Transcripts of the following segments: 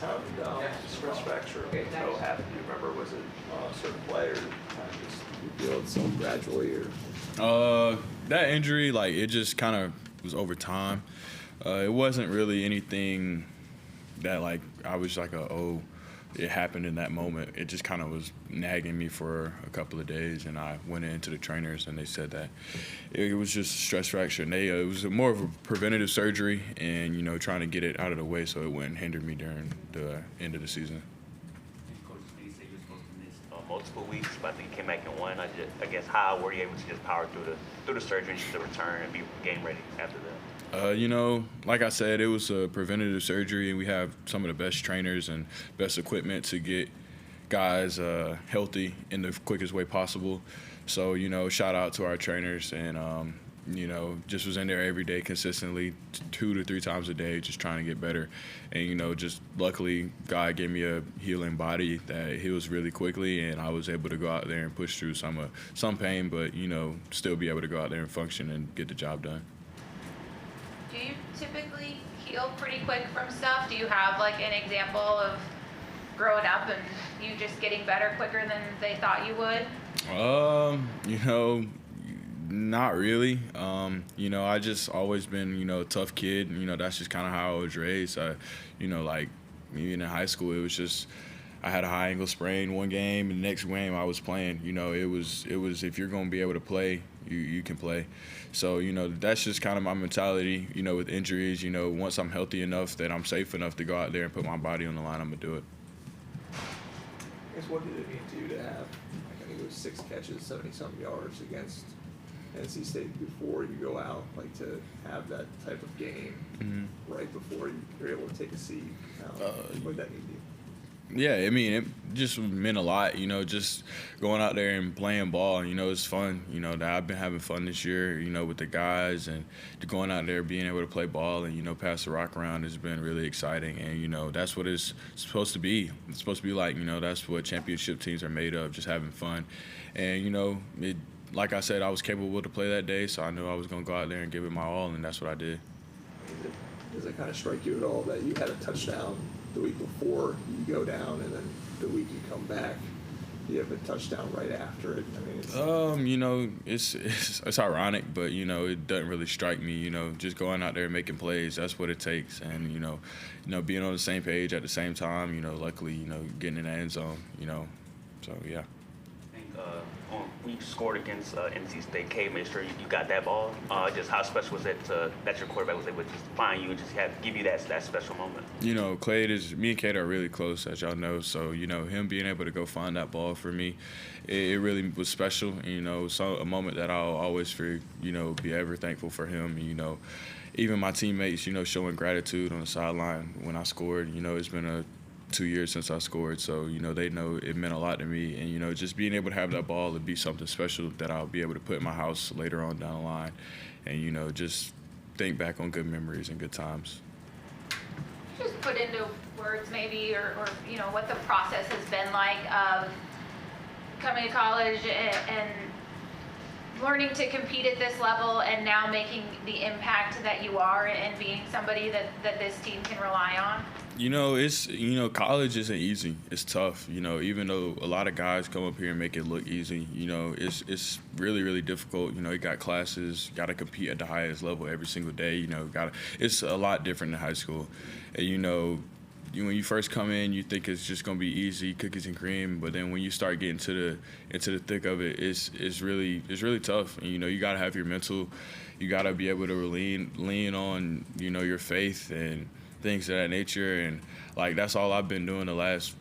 How did stress fracture happen? Do you remember? Was it a certain play, or kind of just you feel it so gradually? Or that injury, like, it just kind of was over time. It wasn't really anything that, like, I was like, it happened in that moment. It just kind of was nagging me for a couple of days, and I went into the trainers, and they said that it was just a stress fracture. And it was more of a preventative surgery, and, trying to get it out of the way so it wouldn't hinder me during the end of the season. Coach Swinney said you were supposed to miss multiple weeks, but I think you came back in one. I guess how were you able to just power through the surgery and just to return and be game ready after that? Like I said, it was a preventative surgery, and we have some of the best trainers and best equipment to get guys healthy in the quickest way possible. So, shout out to our trainers, and, just was in there every day consistently, 2 to 3 times a day, just trying to get better. And, just luckily, God gave me a healing body that heals really quickly, and I was able to go out there and push through some pain, but, still be able to go out there and function and get the job done. Do you typically heal pretty quick from stuff? Do you have like an example of growing up and you just getting better quicker than they thought you would? Not really. I just always been, a tough kid. That's just kind of how I was raised. Like even in high school, it was just I had a high ankle sprain one game, and the next game I was playing. It was if you're going to be able to play, you can play. So, that's just kind of my mentality, with injuries. Once I'm healthy enough that I'm safe enough to go out there and put my body on the line, I'm going to do it. I guess what did it mean to you to have, I think it was 6 catches, 70-something yards against NC State before you go out, like to have that type of game right before you're able to take a seat? What did that mean to you? Yeah, it just meant a lot, just going out there and playing ball. It's fun, that I've been having fun this year, with the guys, and going out there, being able to play ball and, pass the rock around has been really exciting. And, that's what it's supposed to be. It's supposed to be like, that's what championship teams are made of, just having fun. And, like I said, I was capable to play that day, so I knew I was going to go out there and give it my all, and that's what I did. Does it kind of strike you at all that you had a touchdown the week before you go down, and then the week you come back, you have a touchdown right after it? I mean, it's ironic, but it doesn't really strike me. Just going out there and making plays, that's what it takes, and being on the same page at the same time. Luckily, getting in the end zone. So yeah. When you scored against NC State, Cade made sure you got that ball. Just how special was it that your quarterback was able to just find you and just give you that special moment? Me and Cade are really close, as y'all know. So, him being able to go find that ball for me, it really was special. So a moment that I'll always be ever thankful for him. Even my teammates, showing gratitude on the sideline when I scored. It's been 2 years since I scored, so they know it meant a lot to me, and just being able to have that ball to be something special that I'll be able to put in my house later on down the line, and just think back on good memories and good times. Just put into words maybe, or what the process has been like of coming to college and learning to compete at this level, and now making the impact that you are, and being somebody that this team can rely on. It's college isn't easy. It's tough. Even though a lot of guys come up here and make it look easy, it's really, really difficult. You got classes, got to compete at the highest level every single day. It's a lot different than high school. And when you first come in, you think it's just gonna be easy, cookies and cream. But then when you start getting into the thick of it, it's really tough. And you gotta have your mental. You gotta be able to lean on your faith and things of that nature, and like that's all I've been doing the last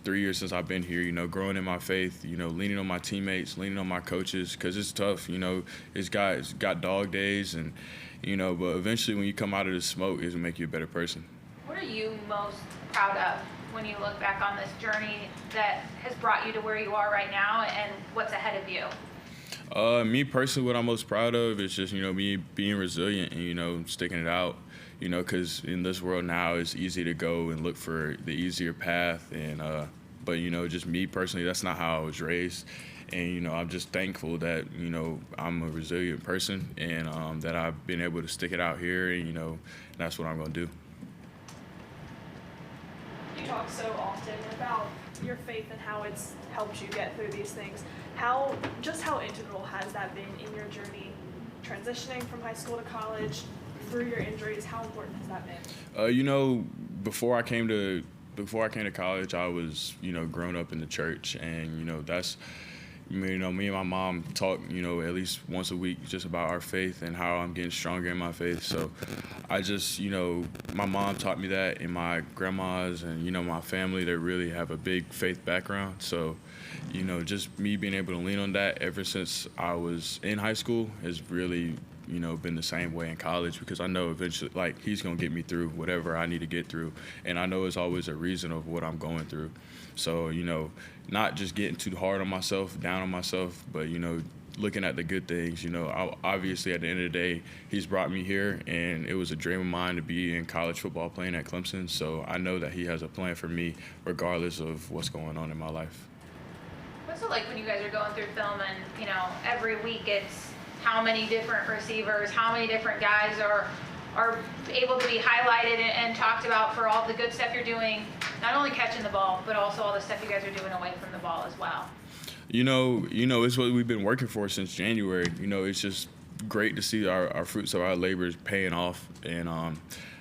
3 years since I've been here. Growing in my faith. Leaning on my teammates, leaning on my coaches, because it's tough. It's got dog days, and but eventually when you come out of the smoke, it'll make you a better person. What are you most proud of when you look back on this journey that has brought you to where you are right now, and what's ahead of you? Me personally, what I'm most proud of is just me being resilient and sticking it out. Because in this world now, it's easy to go and look for the easier path, and but just me personally, that's not how I was raised, and I'm just thankful that I'm a resilient person, and that I've been able to stick it out here, and that's what I'm gonna do. talk so often about your faith and how it's helped you get through these things. How integral has that been in your journey, transitioning from high school to college, through your injuries? How important has that been? Before I came to college, I was, grown up in the church, and that's. Me and my mom talk, at least once a week just about our faith and how I'm getting stronger in my faith. So I just, my mom taught me that, and my grandmas and, my family, they really have a big faith background. So, just me being able to lean on that ever since I was in high school has really, been the same way in college, because I know eventually, he's going to get me through whatever I need to get through. And I know it's always a reason of what I'm going through. So, not just getting too hard on myself, down on myself, but, looking at the good things. Obviously at the end of the day, he's brought me here, and it was a dream of mine to be in college football playing at Clemson. So I know that he has a plan for me regardless of what's going on in my life. What's it like when you guys are going through film and, every week it's how many different receivers, how many different guys are able to be highlighted and talked about for all the good stuff you're doing, not only catching the ball, but also all the stuff you guys are doing away from the ball as well? It's what we've been working for since January. It's just great to see our fruits of our labors paying off. And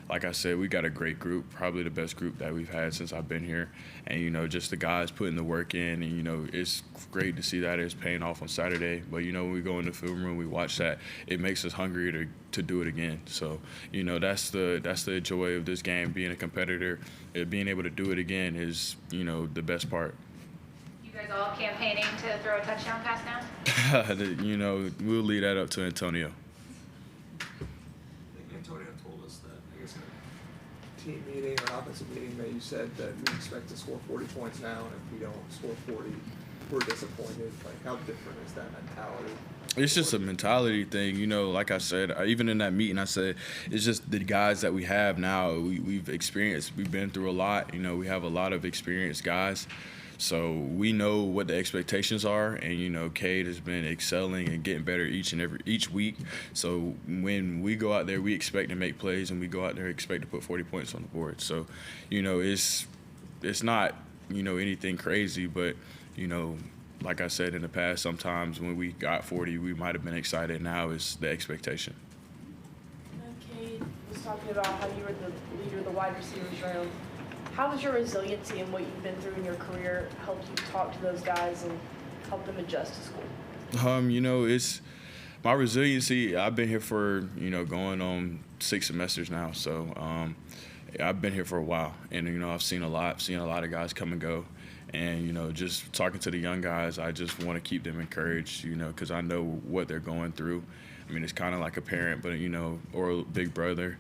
like I said, we got a great group, probably the best group that we've had since I've been here. And, just the guys putting the work in. And, it's great to see that it's paying off on Saturday. But, when we go in the film room, we watch that, it makes us hungry to do it again. So, that's the joy of this game, being a competitor. Being able to do it again is, the best part. You guys all campaigning to throw a touchdown pass now? We'll leave that up to Antonio. Antonio told us that, I guess, in a team meeting or offensive meeting, that you said that we expect to score 40 points now, and if we don't score 40, we're disappointed. How different is that mentality? It's just a mentality thing, like I said, even in that meeting, I said, it's just the guys that we have now. We've experienced, we've been through a lot, we have a lot of experienced guys. So we know what the expectations are, and Cade has been excelling and getting better each week. So when we go out there, we expect to make plays, and we go out there expect to put 40 points on the board. So, it's not anything crazy, but like I said in the past, sometimes when we got 40, we might have been excited. Now it's the expectation. Cade was talking about how you were the leader of the wide receivers room. How has your resiliency and what you've been through in your career helped you talk to those guys and help them adjust to school? It's my resiliency. I've been here for, going on 6 semesters now. So I've been here for a while, and, I've seen a lot of guys come and go. And, just talking to the young guys, I just want to keep them encouraged, because I know what they're going through. I mean, it's kind of like a parent, but, or a big brother,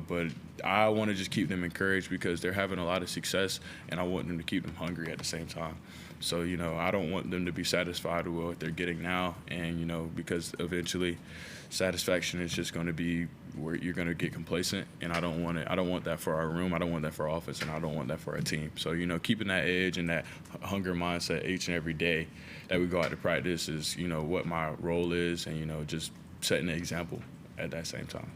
but I want to just keep them encouraged because they're having a lot of success, and I want them to keep them hungry at the same time. So, I don't want them to be satisfied with what they're getting now, and, because eventually satisfaction is just going to be where you're going to get complacent, and I don't want it. I don't want that for our room. I don't want that for our office, and I don't want that for our team. So, keeping that edge and that hunger mindset each and every day that we go out to practice is, what my role is, and, just setting an example at that same time.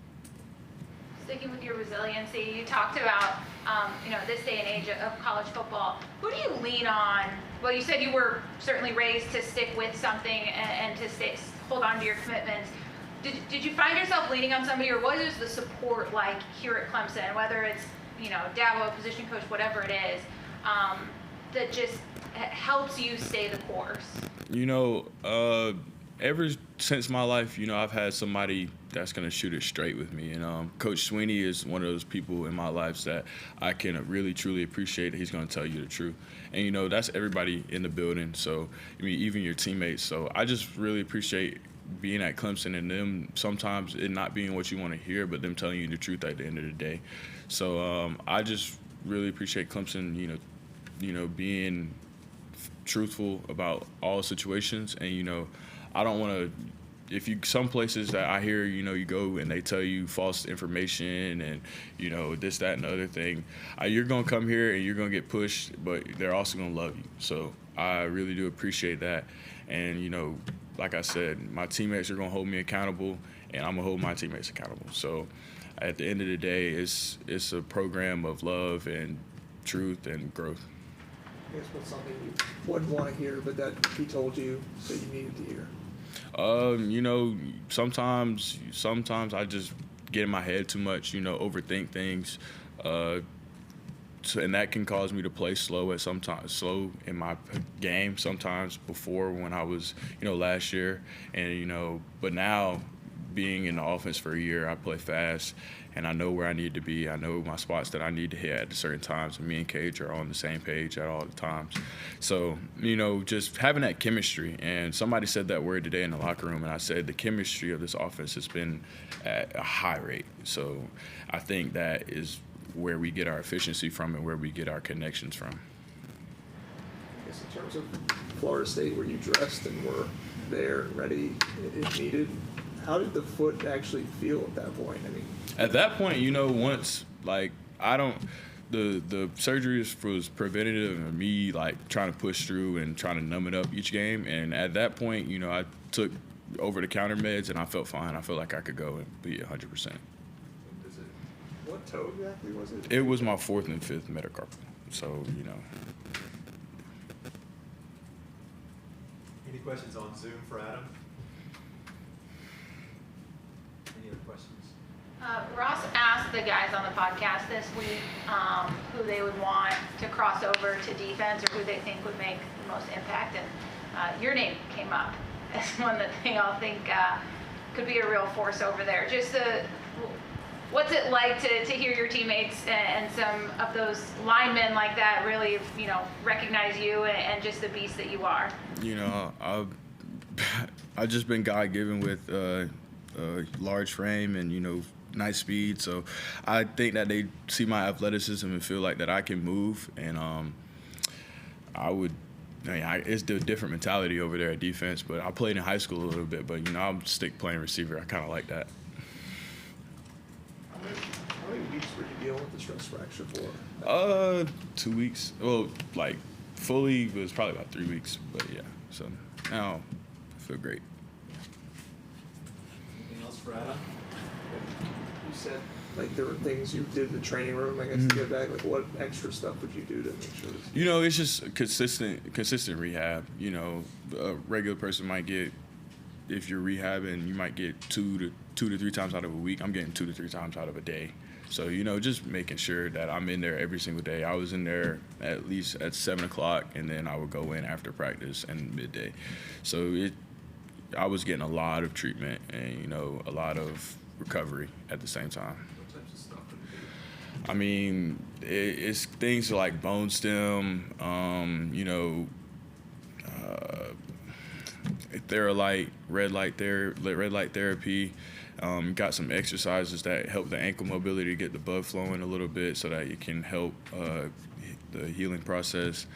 Sticking with your resiliency, you talked about, this day and age of college football. Who do you lean on? Well, you said you were certainly raised to stick with something and to hold on to your commitments. Did you find yourself leaning on somebody, or what is the support like here at Clemson, whether it's, Dabo, position coach, whatever it is, that just helps you stay the course? Ever since my life, I've had somebody that's going to shoot it straight with me. And Coach Swinney is one of those people in my life that I can really, truly appreciate that he's going to tell you the truth. And, that's everybody in the building. So, even your teammates. So I just really appreciate being at Clemson and them sometimes it not being what you want to hear, but them telling you the truth at the end of the day. So I just really appreciate Clemson, being truthful about all situations. And, I don't want to, some places that I hear, you go and they tell you false information and, this, that, and the other thing, you're going to come here and you're going to get pushed, but they're also going to love you. So I really do appreciate that. And, like I said, my teammates are going to hold me accountable, and I'm going to hold my teammates accountable. So at the end of the day, it's a program of love and truth and growth. I guess what's something you wouldn't want to hear, but that he told you that you needed to hear? You know, sometimes I just get in my head too much, you know, overthink things. And that can cause me to play slow in my game sometimes before when I was, you know, last year. And, you know, but now being in the offense for a year, I play fast and I know where I need to be. I know my spots that I need to hit at certain times. And me and Cade are on the same page at all the times. So, you know, just having that chemistry. And somebody said that word today in the locker room, and I said the chemistry of this offense has been at a high rate. So I think that is where we get our efficiency from and where we get our connections from. I guess in terms of Florida State, where you dressed and were there and ready if needed, how did the foot actually feel at that point? I mean, at that point, you know, once like the surgery was preventative of me like trying to push through and trying to numb it up each game. And at that point, you know, I took over-the-counter meds and I felt fine. I felt like I could go and be 100%. what toe exactly was it? It was my 4th and 5th metacarpal. So, you know. Any questions on Zoom for Adam? Any other questions? Ross asked the guys on the podcast this week who they would want to cross over to defense or who they think would make the most impact, and your name came up as one that they all think could be a real force over there. Just what's it like to hear your teammates and some of those linemen like that really, you know, recognize you and just the beast that you are? You know, I've just been God-given with a large frame and, you know, nice speed. So I think that they see my athleticism and feel like that I can move. And it's a different mentality over there at defense. But I played in high school a little bit. But, you know, I'll stick playing receiver. I kind of like that. How many weeks were you dealing with the stress fracture for? 2 weeks. Well, like fully it was probably about 3 weeks. But, yeah. So now I feel great. Anything else for Adam? You said like there were things you did in the training room, I guess, to get back. Like what extra stuff would you do to make sure? You know, it's just consistent rehab. You know, a regular person might get, if you're rehabbing, you might get two to three times out of a week. I'm getting 2 to 3 times out of a day. So, you know, just making sure that I'm in there every single day. I was in there at least at 7 o'clock, and then I would go in after practice and midday. So I was getting a lot of treatment and, you know, a lot of recovery at the same time. What types of stuff would you do? I mean, it's things like bone stem, you know, Theralite, red light therapy. Got some exercises that help the ankle mobility to get the blood flowing a little bit so that it can help the healing process.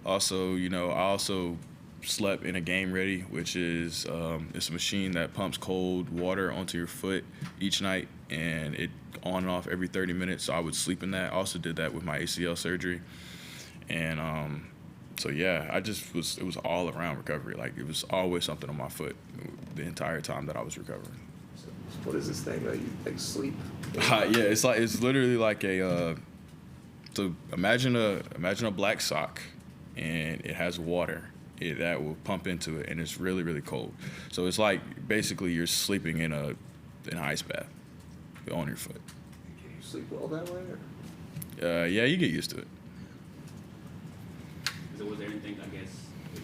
Also, you know, I also slept in a Game Ready, which is it's a machine that pumps cold water onto your foot each night, and it on and off every 30 minutes. So I would sleep in that. I also did that with my ACL surgery, and so yeah, it was all around recovery. Like it was always something on my foot the entire time that I was recovering. So what is this thing that you like sleep? Yeah, it's literally like a. So imagine a black sock, and it has water. That will pump into it, and it's really, really cold. So it's like basically you're sleeping in an ice bath on your foot. Can you sleep well that way? Or? Yeah, you get used to it. So was there anything, I guess,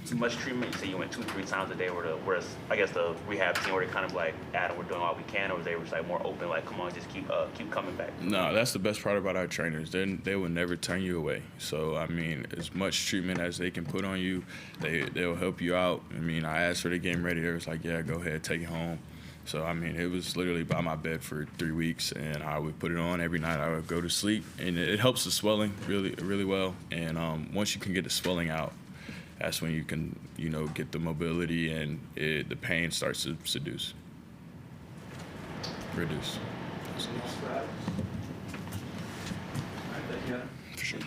too much treatment? You say you went 2-3 times a day, whereas I guess the rehab team were kind of like, Adam, we're doing all we can, or was they were like more open, like, come on, just keep coming back? No, that's the best part about our trainers. They will never turn you away. So I mean, as much treatment as they can put on you, they'll help you out. I mean, I asked for the Game Ready. They was like, yeah, go ahead, take it home. So I mean, it was literally by my bed for 3 weeks, and I would put it on every night. I would go to sleep, and it helps the swelling really, really well. And once you can get the swelling out, that's when you can, you know, get the mobility and the pain starts to reduce. Anything else for Adam? All right, thank you, Adam. For sure.